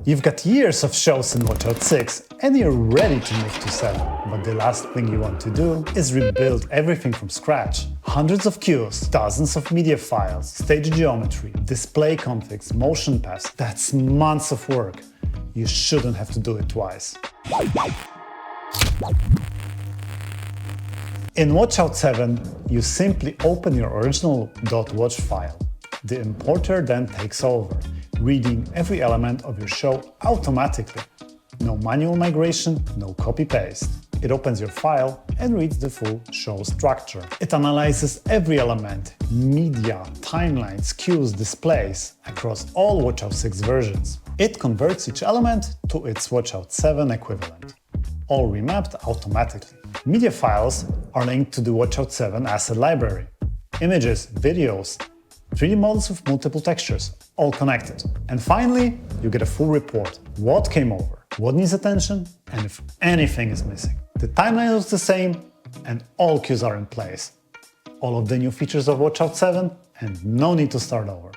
You've got years of shows in WATCHOUT 6 and you're ready to move to 7. But the last thing you want to do is rebuild everything from scratch. Hundreds of cues, dozens of media files, stage geometry, display configs, motion paths. That's months of work. You shouldn't have to do it twice. In WATCHOUT 7, you simply open your original .watch file. The importer then takes over, reading every element of your show automatically. No manual migration, no copy-paste. It opens your file and reads the full show structure. It analyzes every element, media, timelines, cues, displays, across all WATCHOUT 6 versions. It converts each element to its WATCHOUT 7 equivalent, all remapped automatically. Media files are linked to the WATCHOUT 7 asset library. Images, videos, 3D models with multiple textures, all connected. And finally, you get a full report. What came over, what needs attention, and if anything is missing. The timeline is the same, and all cues are in place. All of the new features of WATCHOUT 7, and no need to start over.